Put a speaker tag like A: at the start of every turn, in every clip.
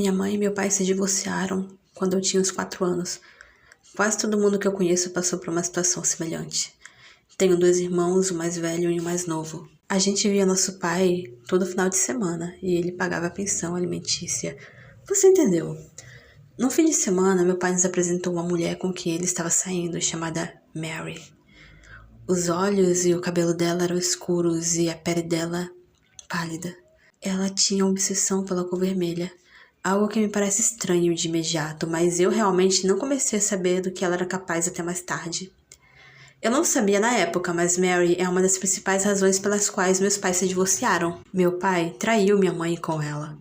A: Minha mãe e meu pai se divorciaram quando eu tinha uns 4 anos. Quase todo mundo que eu conheço passou por uma situação semelhante. Tenho 2 irmãos, o mais velho e o mais novo. A gente via nosso pai todo final de semana e ele pagava a pensão alimentícia. Você entendeu? No fim de semana, meu pai nos apresentou uma mulher com quem ele estava saindo, chamada Mary. Os olhos e o cabelo dela eram escuros e a pele dela pálida. Ela tinha obsessão pela cor vermelha, algo que me parece estranho de imediato, mas eu realmente não comecei a saber do que ela era capaz até mais tarde. Eu não sabia na época, mas Mary é uma das principais razões pelas quais meus pais se divorciaram. Meu pai traiu minha mãe com ela.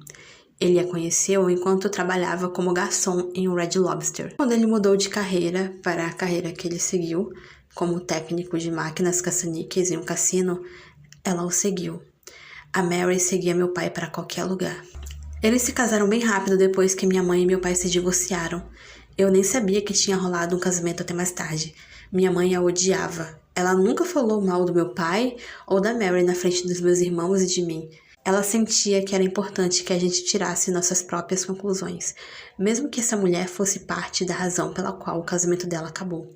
A: Ele a conheceu enquanto trabalhava como garçom em um Red Lobster. Quando ele mudou de carreira para a carreira que ele seguiu, como técnico de máquinas caça-níqueis em um cassino, ela o seguiu. A Mary seguia meu pai para qualquer lugar. Eles se casaram bem rápido depois que minha mãe e meu pai se divorciaram. Eu nem sabia que tinha rolado um casamento até mais tarde. Minha mãe a odiava. Ela nunca falou mal do meu pai ou da Mary na frente dos meus irmãos e de mim. Ela sentia que era importante que a gente tirasse nossas próprias conclusões, mesmo que essa mulher fosse parte da razão pela qual o casamento dela acabou.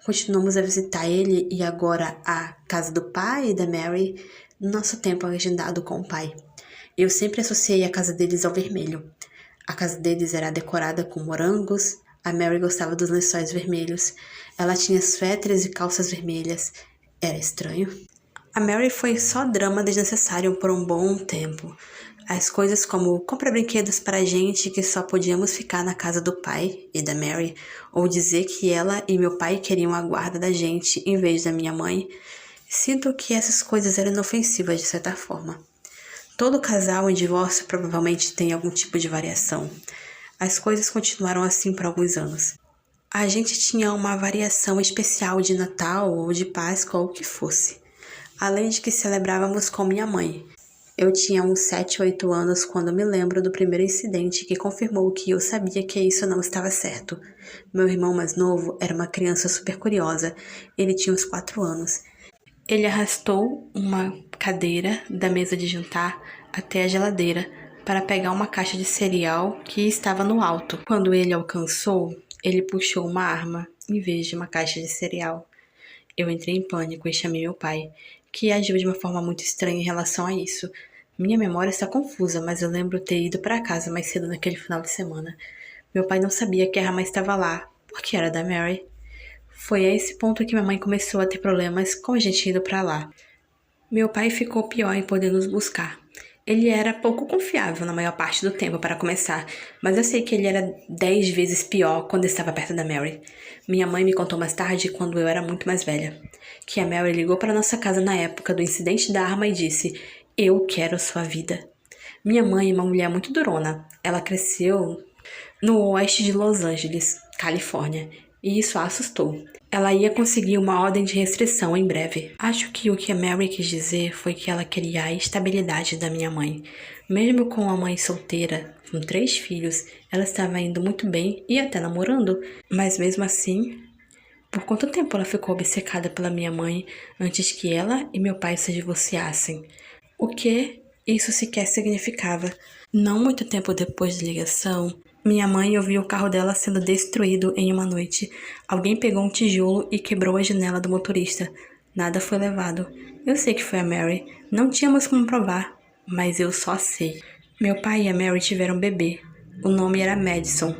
A: Continuamos a visitar ele e agora a casa do pai e da Mary, no nosso tempo agendado com o pai. Eu sempre associei a casa deles ao vermelho. A casa deles era decorada com morangos, a Mary gostava dos lençóis vermelhos, ela tinha suéteres e calças vermelhas. Era estranho. A Mary foi só drama desnecessário por um bom tempo. As coisas como comprar brinquedos para a gente que só podíamos ficar na casa do pai e da Mary, ou dizer que ela e meu pai queriam a guarda da gente em vez da minha mãe. Sinto que essas coisas eram inofensivas de certa forma. Todo casal em divórcio provavelmente tem algum tipo de variação. As coisas continuaram assim por alguns anos. A gente tinha uma variação especial de Natal ou de Páscoa ou o que fosse. Além de que celebrávamos com minha mãe. Eu tinha uns 7 ou 8 anos quando me lembro do primeiro incidente que confirmou que eu sabia que isso não estava certo. Meu irmão mais novo era uma criança super curiosa. Ele tinha uns 4 anos. Ele arrastou uma cadeira da mesa de jantar até a geladeira para pegar uma caixa de cereal que estava no alto. Quando ele alcançou, ele puxou uma arma em vez de uma caixa de cereal. Eu entrei em pânico e chamei meu pai, que agiu de uma forma muito estranha em relação a isso. Minha memória está confusa, mas eu lembro ter ido para casa mais cedo naquele final de semana. Meu pai não sabia que a arma estava lá, porque era da Mary. Foi a esse ponto que minha mãe começou a ter problemas com a gente indo para lá. Meu pai ficou pior em poder nos buscar. Ele era pouco confiável na maior parte do tempo, para começar, mas eu sei que ele era 10 vezes pior quando estava perto da Mary. Minha mãe me contou mais tarde, quando eu era muito mais velha, que a Mary ligou para nossa casa na época do incidente da arma e disse: "Eu quero sua vida." Minha mãe é uma mulher muito durona. Ela cresceu no oeste de Los Angeles, Califórnia, e isso a assustou. Ela ia conseguir uma ordem de restrição em breve. Acho que o que a Mary quis dizer foi que ela queria a estabilidade da minha mãe. Mesmo com a mãe solteira, com 3 filhos, ela estava indo muito bem e até namorando. Mas mesmo assim, por quanto tempo ela ficou obcecada pela minha mãe antes que ela e meu pai se divorciassem? O que isso sequer significava? Não muito tempo depois da ligação, minha mãe ouviu o carro dela sendo destruído em uma noite. Alguém pegou um tijolo e quebrou a janela do motorista. Nada foi levado. Eu sei que foi a Mary. Não tínhamos como provar, mas eu só sei. Meu pai e a Mary tiveram um bebê. O nome era Madison.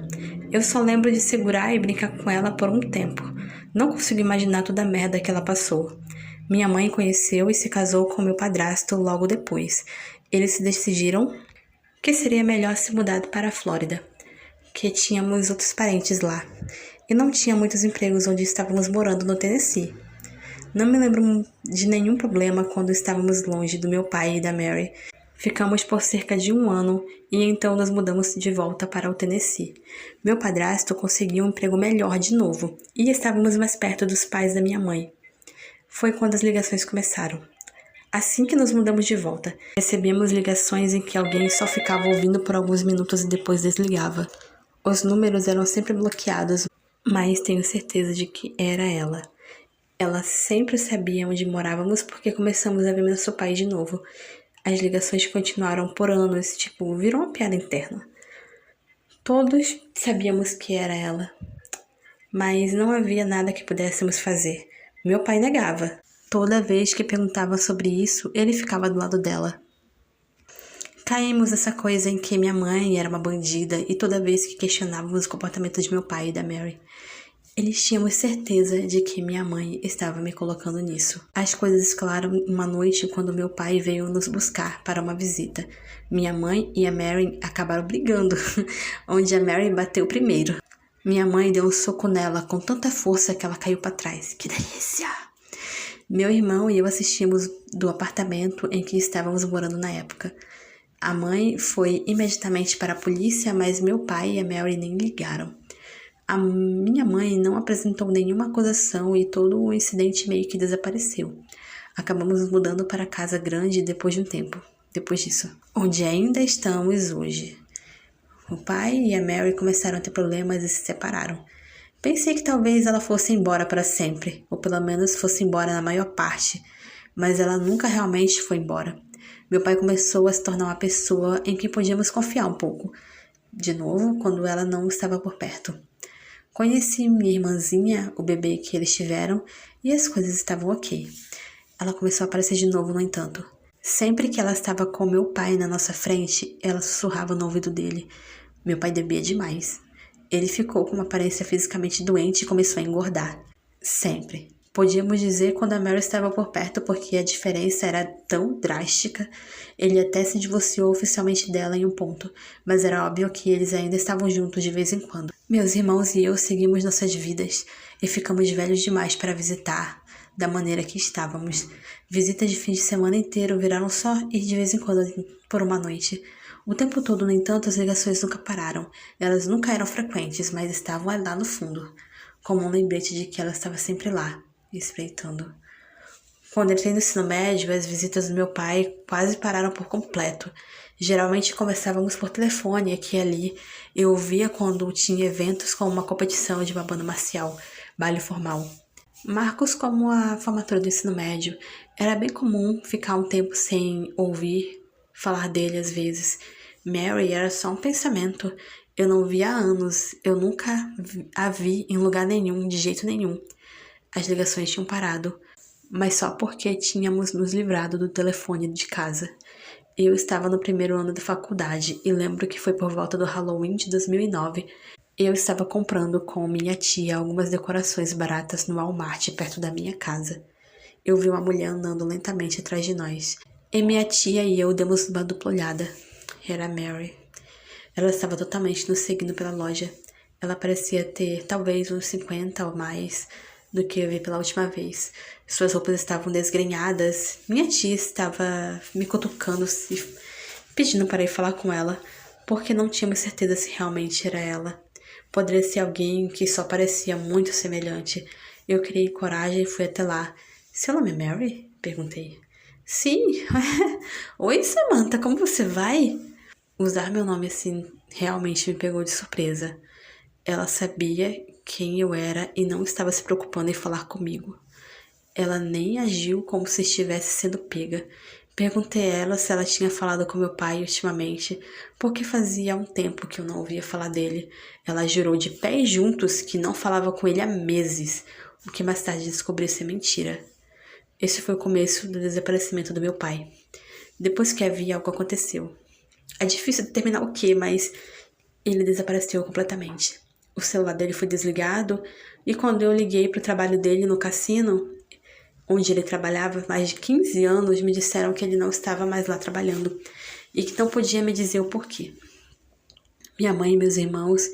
A: Eu só lembro de segurar e brincar com ela por um tempo. Não consigo imaginar toda a merda que ela passou. Minha mãe conheceu e se casou com meu padrasto logo depois. Eles se decidiram que seria melhor se mudar para a Flórida, que tínhamos outros parentes lá, e não tinha muitos empregos onde estávamos morando no Tennessee. Não me lembro de nenhum problema quando estávamos longe do meu pai e da Mary. Ficamos por cerca de 1 ano e então nos mudamos de volta para o Tennessee. Meu padrasto conseguiu um emprego melhor de novo e estávamos mais perto dos pais da minha mãe. Foi quando as ligações começaram. Assim que nos mudamos de volta, recebemos ligações em que alguém só ficava ouvindo por alguns minutos e depois desligava. Os números eram sempre bloqueados, mas tenho certeza de que era ela. Ela sempre sabia onde morávamos porque começamos a ver nosso pai de novo. As ligações continuaram por anos, virou uma piada interna. Todos sabíamos que era ela, mas não havia nada que pudéssemos fazer. Meu pai negava. Toda vez que perguntava sobre isso, ele ficava do lado dela. Caímos nessa coisa em que minha mãe era uma bandida e toda vez que questionávamos o comportamento de meu pai e da Mary, eles tínhamos certeza de que minha mãe estava me colocando nisso. As coisas escalaram uma noite quando meu pai veio nos buscar para uma visita. Minha mãe e a Mary acabaram brigando, onde a Mary bateu primeiro. Minha mãe deu um soco nela com tanta força que ela caiu para trás. Que delícia! Meu irmão e eu assistimos do apartamento em que estávamos morando na época. A mãe foi imediatamente para a polícia, mas meu pai e a Mary nem ligaram. A minha mãe não apresentou nenhuma acusação e todo o incidente meio que desapareceu. Acabamos nos mudando para a casa grande depois de um tempo, depois disso, onde ainda estamos hoje. O pai e a Mary começaram a ter problemas e se separaram. Pensei que talvez ela fosse embora para sempre, ou pelo menos fosse embora na maior parte, mas ela nunca realmente foi embora. Meu pai começou a se tornar uma pessoa em quem podíamos confiar um pouco, de novo, quando ela não estava por perto. Conheci minha irmãzinha, o bebê que eles tiveram, e as coisas estavam ok. Ela começou a aparecer de novo, no entanto. Sempre que ela estava com meu pai na nossa frente, ela sussurrava no ouvido dele. Meu pai bebia demais. Ele ficou com uma aparência fisicamente doente e começou a engordar. Sempre. Podíamos dizer quando a Mary estava por perto porque a diferença era tão drástica. Ele até se divorciou oficialmente dela em um ponto, mas era óbvio que eles ainda estavam juntos de vez em quando. Meus irmãos e eu seguimos nossas vidas e ficamos velhos demais para visitar da maneira que estávamos. Visitas de fim de semana inteiro viraram só ir de vez em quando por uma noite. O tempo todo, no entanto, as ligações nunca pararam. Elas nunca eram frequentes, mas estavam lá no fundo, como um lembrete de que ela estava sempre lá, espreitando. Quando entrei no ensino médio, as visitas do meu pai quase pararam por completo. Geralmente conversávamos por telefone aqui e ali. Eu ouvia quando tinha eventos como uma competição de uma banda marcial, baile formal. Marcos como a formatura do ensino médio. Era bem comum ficar um tempo sem ouvir falar dele às vezes. Mary era só um pensamento. Eu não via há anos. Eu nunca a vi em lugar nenhum, de jeito nenhum. As ligações tinham parado, mas só porque tínhamos nos livrado do telefone de casa. Eu estava no primeiro ano da faculdade e lembro que foi por volta do Halloween de 2009. Eu estava comprando com minha tia algumas decorações baratas no Walmart perto da minha casa. Eu vi uma mulher andando lentamente atrás de nós. E minha tia e eu demos uma dupla olhada. Era Mary. Ela estava totalmente nos seguindo pela loja. Ela parecia ter talvez uns 50 ou mais do que eu vi pela última vez. Suas roupas estavam desgrenhadas. Minha tia estava me cutucando, pedindo para ir falar com ela, porque não tínhamos certeza se realmente era ela. Poderia ser alguém que só parecia muito semelhante. Eu criei coragem e fui até lá. Seu nome é Mary? Perguntei. Sim. Oi, Samantha, como você vai? Usar meu nome assim realmente me pegou de surpresa. Ela sabia quem eu era e não estava se preocupando em falar comigo. Ela nem agiu como se estivesse sendo pega. Perguntei a ela se ela tinha falado com meu pai ultimamente, porque fazia um tempo que eu não ouvia falar dele. Ela jurou de pés juntos que não falava com ele há meses, o que mais tarde descobri ser mentira. Esse foi o começo do desaparecimento do meu pai. Depois que havia, algo aconteceu. É difícil determinar o que, mas ele desapareceu completamente. O celular dele foi desligado e quando eu liguei para o trabalho dele no cassino, onde ele trabalhava há mais de 15 anos, me disseram que ele não estava mais lá trabalhando e que não podia me dizer o porquê. Minha mãe, meus irmãos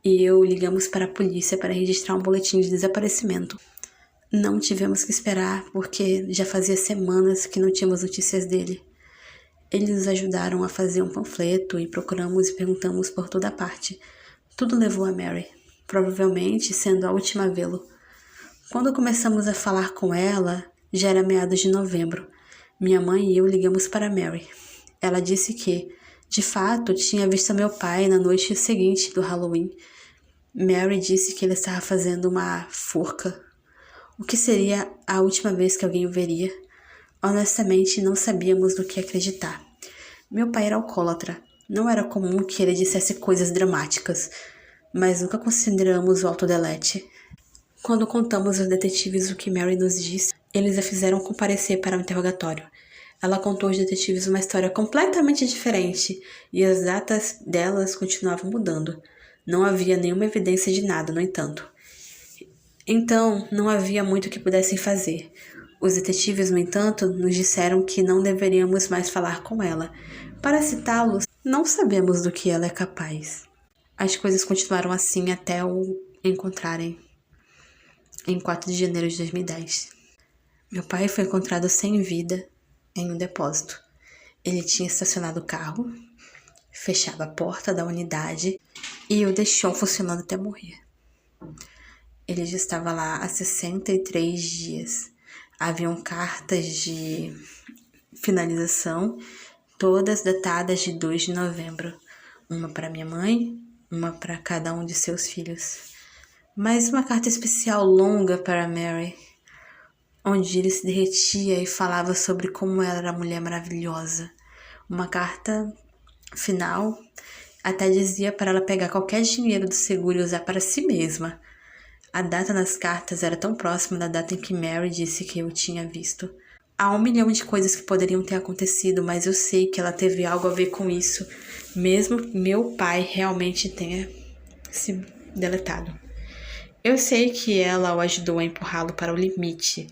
A: e eu ligamos para a polícia para registrar um boletim de desaparecimento. Não tivemos que esperar porque já fazia semanas que não tínhamos notícias dele. Eles nos ajudaram a fazer um panfleto e procuramos e perguntamos por toda parte. Tudo levou a Mary, provavelmente sendo a última a vê-lo. Quando começamos a falar com ela, já era meados de novembro. Minha mãe e eu ligamos para Mary. Ela disse que, de fato, tinha visto meu pai na noite seguinte do Halloween. Mary disse que ele estava fazendo uma forca. O que seria a última vez que alguém o veria? Honestamente, não sabíamos do que acreditar. Meu pai era alcoólatra. Não era comum que ele dissesse coisas dramáticas, mas nunca consideramos o autodelete. Quando contamos aos detetives o que Mary nos disse, eles a fizeram comparecer para o interrogatório. Ela contou aos detetives uma história completamente diferente e as datas delas continuavam mudando. Não havia nenhuma evidência de nada, no entanto. Então, não havia muito que pudessem fazer. Os detetives, no entanto, nos disseram que não deveríamos mais falar com ela. Para citá-los, não sabemos do que ela é capaz. As coisas continuaram assim até o encontrarem em 4 de janeiro de 2010. Meu pai foi encontrado sem vida em um depósito. Ele tinha estacionado o carro, fechado a porta da unidade e o deixou funcionando até morrer. Ele já estava lá há 63 dias. Haviam cartas de finalização, todas datadas de 2 de novembro. Uma para minha mãe, uma para cada um de seus filhos. Mas uma carta especial longa para Mary, onde ele se derretia e falava sobre como ela era mulher maravilhosa. Uma carta final até dizia para ela pegar qualquer dinheiro do seguro e usar para si mesma. A data nas cartas era tão próxima da data em que Mary disse que eu tinha visto. Há 1 milhão de coisas que poderiam ter acontecido, mas eu sei que ela teve algo a ver com isso, mesmo meu pai realmente tenha se deletado. Eu sei que ela o ajudou a empurrá-lo para o limite.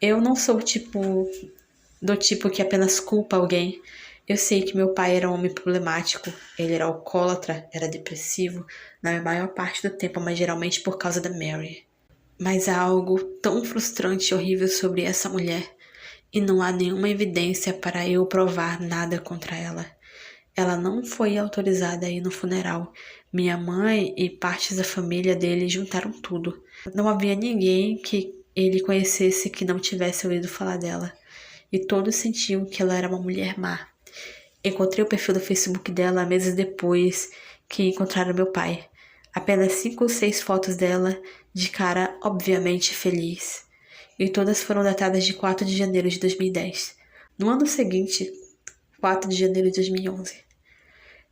A: Eu não sou do tipo que apenas culpa alguém. Eu sei que meu pai era um homem problemático, ele era alcoólatra, era depressivo, na maior parte do tempo, mas geralmente por causa da Mary. Mas há algo tão frustrante e horrível sobre essa mulher, e não há nenhuma evidência para eu provar nada contra ela. Ela não foi autorizada a ir no funeral. Minha mãe e partes da família dele juntaram tudo. Não havia ninguém que ele conhecesse que não tivesse ouvido falar dela. E todos sentiam que ela era uma mulher má. Encontrei o perfil do Facebook dela meses depois que encontraram meu pai. Apenas 5 ou 6 fotos dela, de cara obviamente feliz. E todas foram datadas de 4 de janeiro de 2010. No ano seguinte, 4 de janeiro de 2011.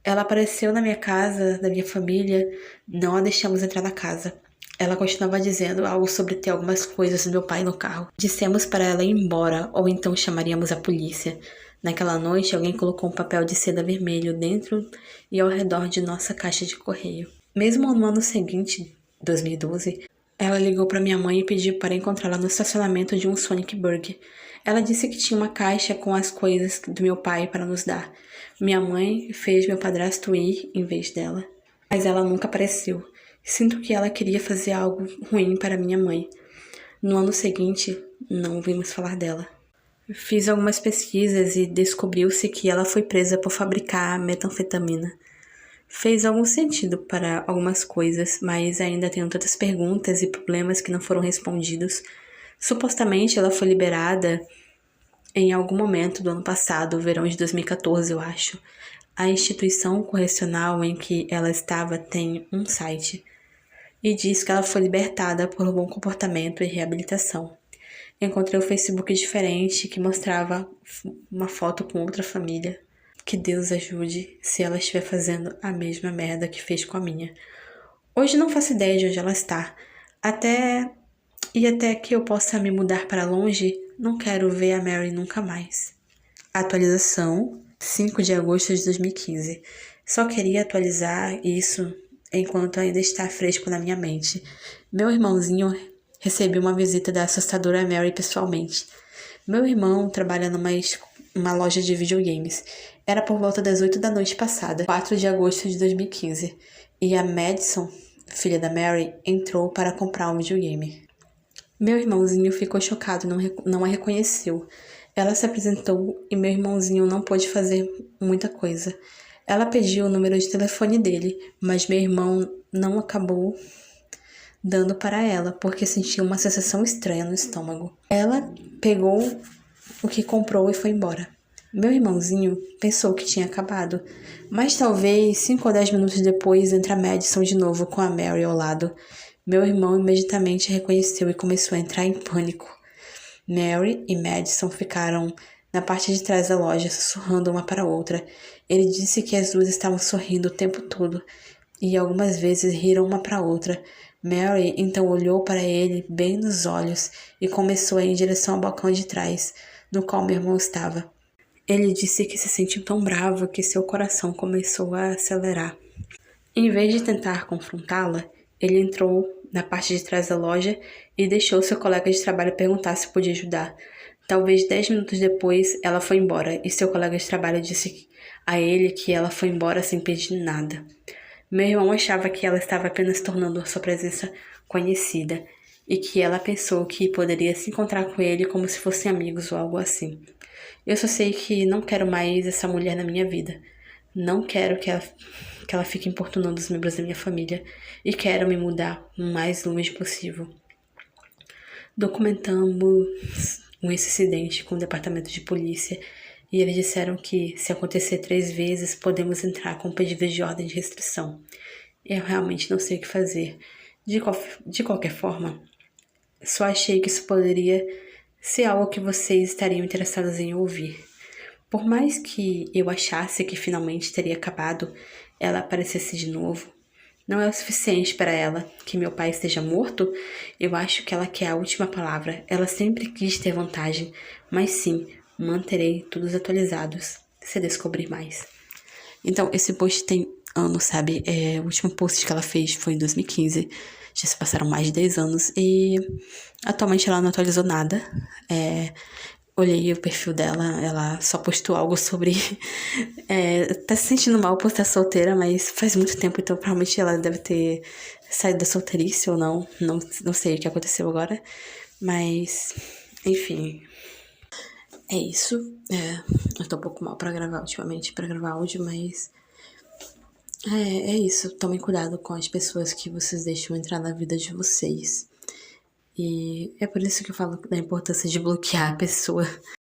A: Ela apareceu na minha casa, da minha família, não a deixamos entrar na casa. Ela continuava dizendo algo sobre ter algumas coisas do meu pai no carro. Dissemos para ela ir embora, ou então chamaríamos a polícia. Naquela noite, alguém colocou um papel de seda vermelho dentro e ao redor de nossa caixa de correio. Mesmo no ano seguinte, 2012, ela ligou para minha mãe e pediu para encontrá-la no estacionamento de um Sonic Burger. Ela disse que tinha uma caixa com as coisas do meu pai para nos dar. Minha mãe fez meu padrasto ir em vez dela, mas ela nunca apareceu. Sinto que ela queria fazer algo ruim para minha mãe. No ano seguinte, não ouvimos falar dela. Fiz algumas pesquisas e descobriu-se que ela foi presa por fabricar metanfetamina. Fez algum sentido para algumas coisas, mas ainda tenho tantas perguntas e problemas que não foram respondidos. Supostamente ela foi liberada em algum momento do ano passado, verão de 2014, eu acho. A instituição correcional em que ela estava tem um site e diz que ela foi libertada por bom comportamento e reabilitação. Encontrei um Facebook diferente que mostrava uma foto com outra família. Que Deus ajude se ela estiver fazendo a mesma merda que fez com a minha. Hoje não faço ideia de onde ela está. Até que eu possa me mudar para longe, não quero ver a Mary nunca mais. Atualização, 5 de agosto de 2015. Só queria atualizar isso enquanto ainda está fresco na minha mente. Meu irmãozinho recebeu uma visita da assustadora Mary pessoalmente. Meu irmão trabalha numa loja de videogames. Era por volta das 8 da noite passada, 4 de agosto de 2015, e a Madison, filha da Mary, entrou para comprar um videogame. Meu irmãozinho ficou chocado e não a reconheceu. Ela se apresentou e meu irmãozinho não pôde fazer muita coisa. Ela pediu o número de telefone dele, mas meu irmão não acabou dando para ela, porque sentiu uma sensação estranha no estômago. Ela pegou o que comprou e foi embora. Meu irmãozinho pensou que tinha acabado, mas talvez 5 ou 10 minutos depois entra Madison de novo com a Mary ao lado. Meu irmão imediatamente reconheceu e começou a entrar em pânico. Mary e Madison ficaram na parte de trás da loja, sussurrando uma para a outra. Ele disse que as duas estavam sorrindo o tempo todo e algumas vezes riram uma para a outra. Mary então olhou para ele bem nos olhos e começou a ir em direção ao balcão de trás, no qual meu irmão estava. Ele disse que se sentiu tão bravo que seu coração começou a acelerar. Em vez de tentar confrontá-la, ele entrou na parte de trás da loja e deixou seu colega de trabalho perguntar se podia ajudar. Talvez 10 minutos depois, ela foi embora e seu colega de trabalho disse a ele que ela foi embora sem pedir nada. Meu irmão achava que ela estava apenas tornando a sua presença conhecida e que ela pensou que poderia se encontrar com ele como se fossem amigos ou algo assim. Eu só sei que não quero mais essa mulher na minha vida. Não quero que ela fique importunando os membros da minha família e quero me mudar o mais longe possível. Documentamos esse incidente com o departamento de polícia e eles disseram que, se acontecer 3 vezes, podemos entrar com um pedido de ordem de restrição. Eu realmente não sei o que fazer. De qualquer forma, só achei que isso poderia ser algo que vocês estariam interessados em ouvir. Por mais que eu achasse que finalmente teria acabado, ela aparecesse de novo. Não é o suficiente para ela que meu pai esteja morto? Eu acho que ela quer a última palavra. Ela sempre quis ter vantagem, mas sim, manterei todos atualizados se descobrir mais. Então, esse post tem anos, sabe? O último post que ela fez foi em 2015. Já se passaram mais de 10 anos e atualmente ela não atualizou nada. Olhei o perfil dela, ela só postou algo sobre... tá se sentindo mal por estar solteira, mas faz muito tempo, então provavelmente ela deve ter saído da solteirice ou não. Não sei o que aconteceu agora, mas... Enfim... É isso. Eu tô um pouco mal pra gravar ultimamente, pra gravar áudio, mas... É isso. Tomem cuidado com as pessoas que vocês deixam entrar na vida de vocês. E é por isso que eu falo da importância de bloquear a pessoa.